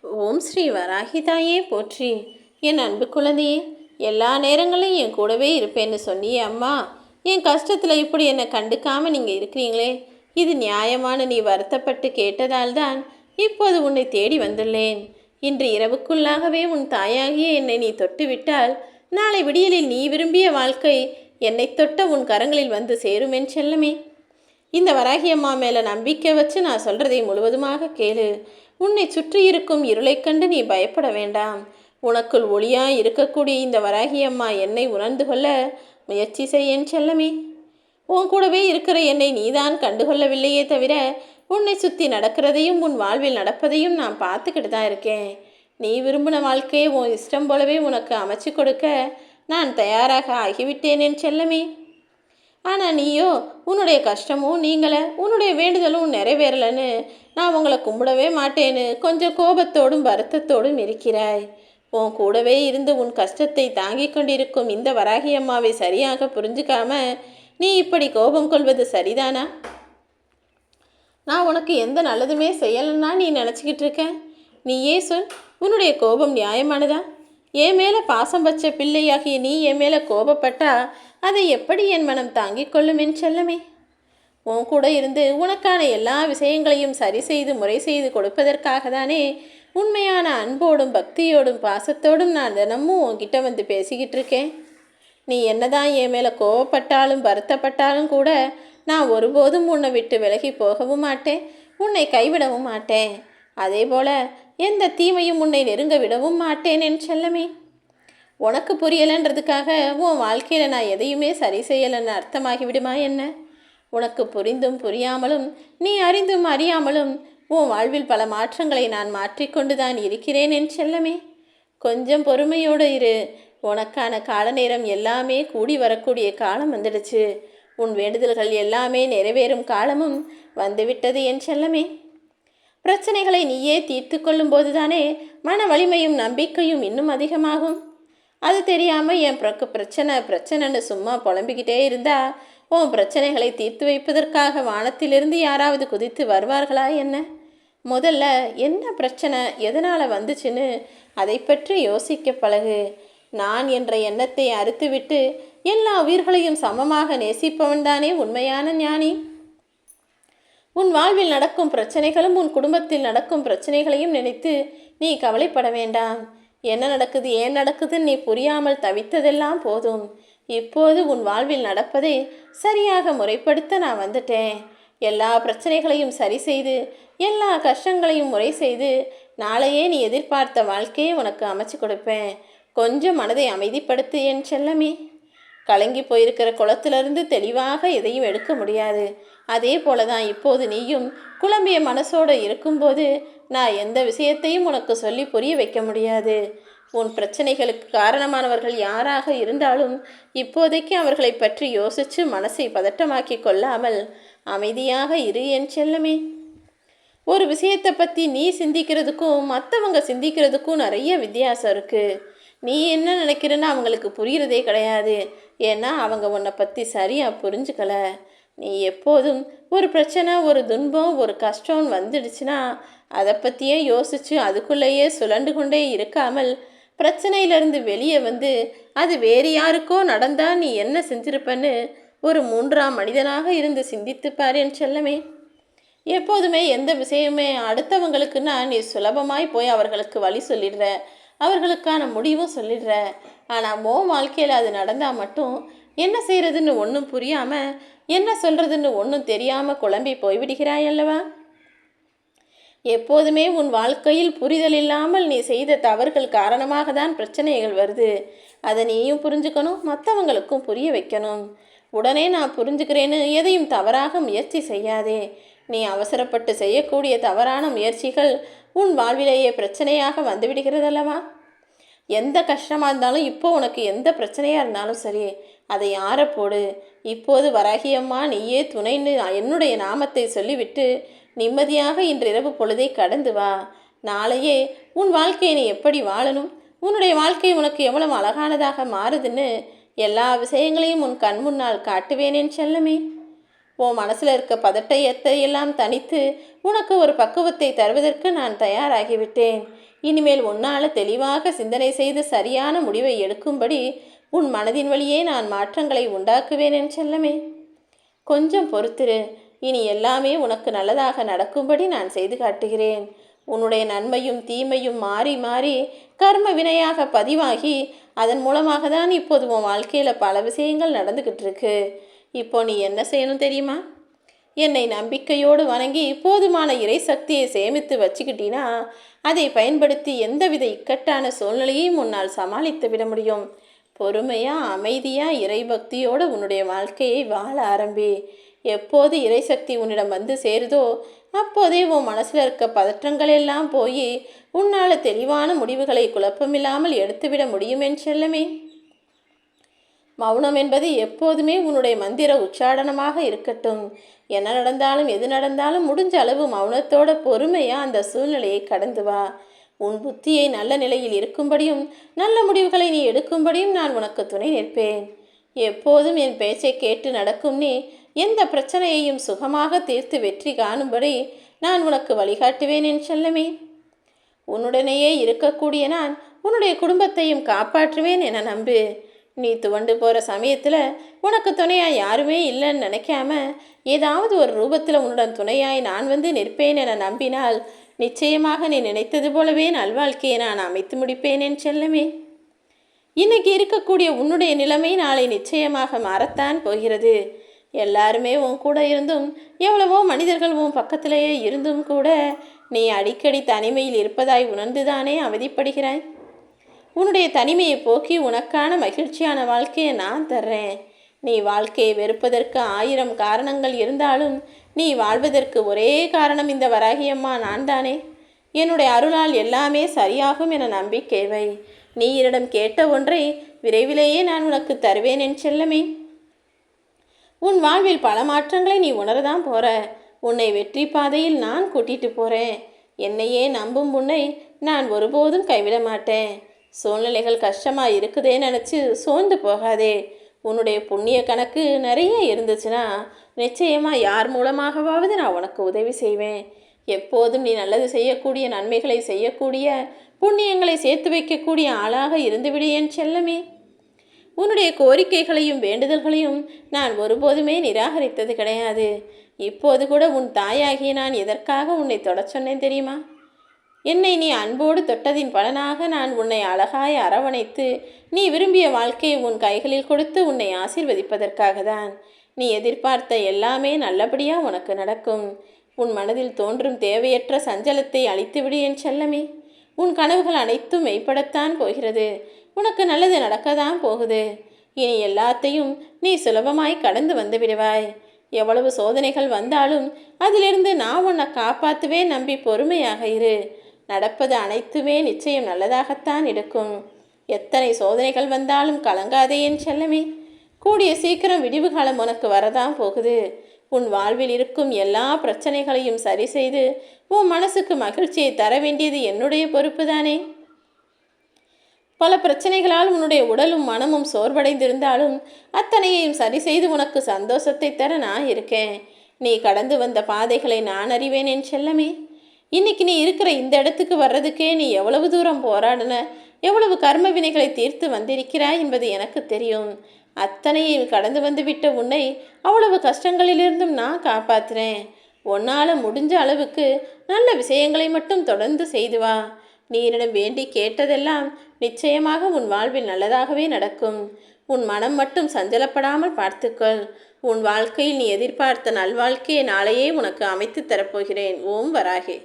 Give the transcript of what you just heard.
ஓம் ஸ்ரீ வராகிதாயே போற்றி. என் அன்பு குழந்தையே, எல்லா நேரங்களையும் என் கூடவே இருப்பேன்னு சொன்னியே அம்மா. என் கஷ்டத்தில் இப்படி என்னை கண்டுக்காமல் நீங்கள் இருக்கிறீங்களே, இது நியாயமான நீ வருத்தப்பட்டு கேட்டதால் தான் இப்போது உன்னை தேடி வந்துள்ளேன். இன்று இரவுக்குள்ளாகவே உன் தாயாகிய என்னை நீ தொட்டுவிட்டால் நாளை விடியலில் நீ விரும்பிய வாழ்க்கை என்னை தொட்ட உன் கரங்களில் வந்து சேருமென் செல்லமே. இந்த வராகி அம்மா மேலே நம்பிக்கை வச்சு நான் சொல்கிறதை முழுவதுமாக கேளு. உன்னை சுற்றி இருக்கும் இருளைக் கண்டு நீ பயப்பட வேண்டாம். உனக்குள் ஒளியாய் இருக்கக்கூடிய இந்த வராகி அம்மா என்னை உணர்ந்து கொள்ள முயற்சி செய்யேன் செல்லமே. உன் கூடவே இருக்கிற என்னை நீதான் கண்டுகொள்ளவில்லையே தவிர உன்னை சுற்றி நடக்கிறதையும் உன் வாழ்வில் நடப்பதையும் நான் பார்த்துக்கிட்டு தான் இருக்கேன். நீ விரும்பின வாழ்க்கையை உன் இஷ்டம் போலவே உனக்கு அமைச்சு கொடுக்க நான் தயாராக ஆகிவிட்டேனேன் செல்லமே. ஆனால் நீயோ உன்னுடைய கஷ்டமும் நீங்கள உன்னுடைய வேண்டுதலும் நிறைவேறலைன்னு நான் உங்களை கும்பிடவே மாட்டேன்னு கொஞ்சம் கோபத்தோடும் வருத்தத்தோடும் இருக்கிறாய். உன் கூடவே இருந்து உன் கஷ்டத்தை தாங்கிக் கொண்டிருக்கும் இந்த வராகி அம்மாவை சரியாக புரிஞ்சுக்காம நீ இப்படி கோபம் கொள்வது சரிதானா? நான் உனக்கு எந்த நல்லதுமே செய்யலைன்னா நீ நினச்சிக்கிட்டு இருக்க? நீயே சொல், உன்னுடைய கோபம் நியாயமானதா? என் மேலே பாசம் வச்ச பிள்ளையாகிய நீ என் மேலே கோபப்பட்டா அதை எப்படி என் மனம் தாங்கிக் கொள்ளும் என் செல்லமே. உன் கூட இருந்து உனக்கான எல்லா விஷயங்களையும் சரி செய்து முறை செய்து கொடுப்பதற்காக தானே உண்மையான அன்போடும் பக்தியோடும் பாசத்தோடும் நான் தினமும் உன்கிட்ட வந்து பேசிக்கிட்டு இருக்கேன். நீ என்னதான் என் மேலே கோவப்பட்டாலும் வருத்தப்பட்டாலும் கூட நான் ஒருபோதும் உன்னை விட்டு விலகி போகவும் மாட்டேன், உன்னை கைவிடவும் மாட்டேன். அதே போல் எந்த தீமையும் உன்னை நெருங்க விடவும் மாட்டேன் என் செல்லமே. உனக்கு புரியலைன்றதுக்காக உன் வாழ்க்கையில் நான் எதையுமே சரி செய்யலைன்னு அர்த்தமாகிவிடுமா என்ன? உனக்கு புரிந்தும் புரியாமலும் நீ அறிந்தும் அறியாமலும் உன் வாழ்வில் பல மாற்றங்களை நான் மாற்றிக்கொண்டு தான் இருக்கிறேன் என் செல்லமே. கொஞ்சம் பொறுமையோடு இரு. உனக்கான கால நேரம் எல்லாமே கூடி வரக்கூடிய காலம் வந்துடுச்சு. உன் வேண்டுதல்கள் எல்லாமே நிறைவேறும் காலமும் வந்துவிட்டது என் செல்லமே. பிரச்சனைகளை நீயே தீர்த்து கொள்ளும் போதுதானே மன வலிமையும் நம்பிக்கையும் இன்னும் அதிகமாகும். அது தெரியாமல் என் பிரச்சனைன்னு சும்மா புலம்பிக்கிட்டே இருந்தா உன் பிரச்சனைகளை தீர்த்து வைப்பதற்காக வானத்திலிருந்து யாராவது குதித்து வருவார்களா என்ன? முதல்ல என்ன பிரச்சனை, எதனால் வந்துச்சுன்னு அதை பற்றி யோசிக்க பழகு. நான் என்ற எண்ணத்தை அறுத்துவிட்டு எல்லா உயிர்களையும் சமமாக நேசிப்பவன் தானே உண்மையான ஞானி. உன் வாழ்வில் நடக்கும் பிரச்சனைகளும் உன் குடும்பத்தில் நடக்கும் பிரச்சனைகளையும் நினைத்து நீ கவலைப்பட வேண்டாம். என்ன நடக்குது ஏன் நடக்குதுன்னு நீ புரியாமல் தவித்ததெல்லாம் போதும். இப்போது உன் வாழ்வில் நடப்பதை சரியாக முறைப்படுத்த நான் வந்துட்டேன். எல்லா பிரச்சனைகளையும் சரி செய்து எல்லா கஷ்டங்களையும் முறை செய்து நாளையே நீ எதிர்பார்த்த வாழ்க்கையை உனக்கு அமைச்சு கொடுப்பேன். கொஞ்சம் மனதை அமைதிப்படுத்து என் செல்லமே. கலங்கி போயிருக்கிற குளத்திலிருந்து தெளிவாக எதையும் எடுக்க முடியாது. அதே போல தான் இப்போது நீயும் குழம்பிய மனசோடு இருக்கும்போது நான் எந்த விஷயத்தையும் உனக்கு சொல்லி புரிய வைக்க முடியாது. உன் பிரச்சனைகளுக்கு காரணமானவர்கள் யாராக இருந்தாலும் இப்போதைக்கு அவர்களை பற்றி யோசித்து மனசை பதட்டமாக்கி கொள்ளாமல் அமைதியாக இரு என் செல்லமே. ஒரு விஷயத்தை பற்றி நீ சிந்திக்கிறதுக்கும் மற்றவங்க சிந்திக்கிறதுக்கும் நிறைய வித்தியாசம் இருக்குது. நீ என்ன நினைக்கிறன்னு அவங்களுக்கு புரிகிறதே கிடையாது. ஏன்னா அவங்க உன்னை பற்றி சரியாக புரிஞ்சுக்கலை. நீ எப்போதும் ஒரு பிரச்சனை, ஒரு துன்பம், ஒரு கஷ்டம் வந்துடுச்சுன்னா அதை பற்றியே யோசித்து அதுக்குள்ளேயே சுழண்டு கொண்டே இருக்காமல் பிரச்சனையிலேருந்து வெளியே வந்து அது வேறு யாருக்கோ நடந்தால் நீ என்ன செஞ்சிருப்பன்னு ஒரு மூன்றாம் மனிதனாக இருந்து சிந்தித்துப்பார் என் செல்லமே. எப்போதுமே எந்த விஷயமே அடுத்தவங்களுக்குன்னா நீ சுலபமாய் போய் அவர்களுக்கு வழி சொல்லிடுற, அவர்களுக்கான முடிவும் சொல்லிடுற. ஆனால் வாழ்க்கையில் அது நடந்தால் மட்டும் என்ன செய்கிறதுன்னு ஒன்றும் புரியாமல் என்ன சொல்கிறதுன்னு ஒன்றும் தெரியாமல் குழம்பி போய்விடுகிறாய் அல்லவா? எப்போதுமே உன் வாழ்க்கையில் புரிதல் இல்லாமல் நீ செய்த தவறுகள் காரணமாக தான் பிரச்சனைகள் வருது. அதை நீயும் புரிஞ்சுக்கணும், மற்றவங்களுக்கும் புரிய வைக்கணும். உடனே நான் புரிஞ்சுக்கிறேன்னு எதையும் தவறாக முயற்சி செய்யாதே. நீ அவசரப்பட்டு செய்யக்கூடிய தவறான முயற்சிகள் உன் வாழ்விலேயே பிரச்சனையாக வந்துவிடுகிறதல்லவா? எந்த கஷ்டமாக இருந்தாலும் இப்போ உனக்கு எந்த பிரச்சனையாக இருந்தாலும் சரி அதை யார போடு. இப்போது வராகியம்மா நீயே துணைன்னு என்னுடைய நாமத்தை சொல்லிவிட்டு நிம்மதியாக இன்றிரவு பொழுதை கடந்து வா. நாளையே உன் வாழ்க்கையை நீ எப்படி வாழணும், உன்னுடைய வாழ்க்கை உனக்கு எவ்வளவு அழகானதாக மாறுதுன்னு எல்லா விஷயங்களையும் உன் கண் முன்னால் காட்டுவேனேன் செல்லமே. உன் மனசில் இருக்க பதட்டத்தை எல்லாம் தனித்து உனக்கு ஒரு பக்குவத்தை தருவதற்கு நான் தயாராகிவிட்டேன். இனிமேல் உன்னால் தெளிவாக சிந்தனை செய்து சரியான முடிவை எடுக்கும்படி உன் மனதின் வழியே நான் மாற்றங்களை உண்டாக்குவேன் என் செல்லமே. கொஞ்சம் பொறுத்திரு. இனி எல்லாமே உனக்கு நல்லதாக நடக்கும்படி நான் செய்து காட்டுகிறேன். உன்னுடைய நன்மையும் தீமையும் மாறி மாறி கர்ம வினையாக பதிவாகி அதன் மூலமாக தான் இப்போது உன் வாழ்க்கையில் பல விஷயங்கள் நடந்துக்கிட்டு இருக்கு. இப்போ நீ என்ன செய்யணும் தெரியுமா? என்னை நம்பிக்கையோடு வணங்கி போதுமான இறை சக்தியை சேமித்து வச்சுக்கிட்டினா அதை பயன்படுத்தி எந்தவித இக்கட்டான சூழ்நிலையையும் உன்னால் சமாளித்து விட முடியும். பொறுமையாக அமைதியாக இறை பக்தியோடு உன்னுடைய வாழ்க்கையை வாழ ஆரம்பி. எப்போது இறைசக்தி உன்னிடம் வந்து சேருதோ அப்போதே உன் மனசில் இருக்க பதற்றங்கள் எல்லாம் போய் உன்னால் தெளிவான முடிவுகளை குழப்பமில்லாமல் எடுத்துவிட முடியும் என் செல்லமே. மௌனம் என்பது எப்போதுமே உன்னுடைய மந்திர உச்சாடனமாக இருக்கட்டும். என்ன நடந்தாலும் எது நடந்தாலும் முடிஞ்ச அளவு மௌனத்தோட பொறுமையாக அந்த சூழ்நிலையை கடந்து வா. உன் புத்தியை நல்ல நிலையில் இருக்கும்படியும் நல்ல முடிவுகளை நீ எடுக்கும்படியும் நான் உனக்கு துணை நிற்பேன். எப்போதும் என் பேச்சை கேட்டு நடக்கும் நீ எந்த பிரச்சனையையும் சுகமாக தீர்த்து வெற்றி காணும்படி நான் உனக்கு வழிகாட்டுவேன் என் செல்லமே. உன்னுடனேயே இருக்கக்கூடிய நான் உன்னுடைய குடும்பத்தையும் காப்பாற்றுவேன் என நம்பு. நீ துவண்டு போகிற சமயத்தில் உனக்கு துணையாய் யாருமே இல்லைன்னு நினைக்காம ஏதாவது ஒரு ரூபத்தில் உன்னுடன் துணையாய் நான் வந்து நிற்பேன் என நம்பினால் நிச்சயமாக நீ நினைத்தது போலவே நல்வாழ்க்கையை நான் அமைத்து முடிப்பேன் என் செல்லமே. இன்னைக்கு இருக்கக்கூடிய உன்னுடைய நிலைமை நாளை நிச்சயமாக மாறத்தான் போகிறது. எல்லாருமே உன் கூட இருந்தும் எவ்வளவோ மனிதர்கள் உன் பக்கத்திலேயே இருந்தும் கூட நீ அடிக்கடி தனிமையில் இருப்பதாய் உணர்ந்துதானே அவதிப்படுகிறாய். உன்னுடைய தனிமையை போக்கி உனக்கான மகிழ்ச்சியான வாழ்க்கையை நான் தர்றேன். நீ வாழ்க்கையை வெறுப்பதற்கு 1000 காரணங்கள் இருந்தாலும் நீ வாழ்வதற்கு ஒரே காரணம் இந்த வராகியம்மா நான் தானே. என்னுடைய அருளால் எல்லாமே சரியாகும் என நம்பிக்கை வை. நீ என்னிடம் கேட்ட ஒன்றை விரைவிலேயே நான் உனக்கு தருவேன் என் செல்லமே. உன் வாழ்வில் பல மாற்றங்களை நீ உணரதான் போற. உன்னை வெற்றி பாதையில் நான் கூட்டிட்டு போகிறேன். என்னையே நம்பும் உன்னை நான் ஒருபோதும் கைவிட மாட்டேன். சூழ்நிலைகள் கஷ்டமாக இருக்குதே நினச்சி சோர்ந்து போகாதே. உன்னுடைய புண்ணிய கணக்கு நிறைய இருந்துச்சுன்னா நிச்சயமாக யார் மூலமாகவாவது நான் உனக்கு உதவி செய்வேன். எப்போதும் நீ நல்லது செய்யக்கூடிய நன்மைகளை செய்யக்கூடிய புண்ணியங்களை சேர்த்து வைக்கக்கூடிய ஆளாக இருந்துவிடு என் செல்லமே. உன்னுடைய கோரிக்கைகளையும் வேண்டுதல்களையும் நான் ஒருபோதுமே நிராகரித்தது கிடையாது. இப்போது கூட உன் தாயாகிய நான் எதற்காக உன்னை தொடச் சொன்னேன் தெரியுமா? என்னை நீ அன்போடு தொட்டதின் பலனாக நான் உன்னை அழகாய் அரவணைத்து நீ விரும்பிய வாழ்க்கையை உன் கைகளில் கொடுத்து உன்னை ஆசீர்வதிப்பதற்காக தான். நீ எதிர்பார்த்த எல்லாமே நல்லபடியாக உனக்கு நடக்கும். உன் மனதில் தோன்றும் தேவையற்ற சஞ்சலத்தை அழித்துவிடு என் செல்லமே. உன் கனவுகள் அனைத்தும் மெய்ப்படத்தான் போகிறது. உனக்கு நல்லது நடக்கத்தான் போகுது. இனி எல்லாத்தையும் நீ சுலபமாய் கடந்து வந்து விடுவாய். எவ்வளவு சோதனைகள் வந்தாலும் அதிலிருந்து நான் உன்னை காப்பாற்றுவேன். நம்பி பொறுமையாக இரு. நடப்பது அனைத்துமே நிச்சயம் நல்லதாகத்தான் இருக்கும். எத்தனை சோதனைகள் வந்தாலும் கலங்காதே என் செல்லமே. கூடிய சீக்கிரம் விடிவு காலம் உனக்கு வரதான் போகுது. உன் வாழ்வில் இருக்கும் எல்லா பிரச்சனைகளையும் சரி செய்து உன் மனசுக்கு மகிழ்ச்சியை தர வேண்டியது என்னுடைய பொறுப்பு தானே. பல பிரச்சனைகளால் உன்னுடைய உடலும் மனமும் சோர்வடைந்திருந்தாலும் அத்தனையையும் சரி செய்து உனக்கு சந்தோஷத்தை தர நான் இருக்கேன். நீ கடந்து வந்த பாதைகளை நான் அறிவேன் என் செல்லமே. இன்னைக்கு நீ இருக்கிற இந்த இடத்துக்கு வர்றதுக்கே நீ எவ்வளவு தூரம் போராடின, எவ்வளவு கர்ம வினைகளை தீர்த்து வந்திருக்கிறாய் என்பது எனக்கு தெரியும். அத்தனையில் கடந்து வந்து விட்ட உன்னை அவ்வளவு கஷ்டங்களிலிருந்தும் நான் காப்பாற்றுறேன். உன்னால் முடிஞ்ச அளவுக்கு நல்ல விஷயங்களை மட்டும் தொடர்ந்து செய்து வா. நீ என்னிடம் வேண்டி கேட்டதெல்லாம் நிச்சயமாக உன் வாழ்வில் நல்லதாகவே நடக்கும். உன் மனம் மட்டும் சஞ்சலப்படாமல் பார்த்துக்கொள். உன் வாழ்க்கையில் நீ எதிர்பார்த்த நல்வாழ்க்கையை நாளையே உனக்கு அமைத்து தரப்போகிறேன். ஓம் வராகே.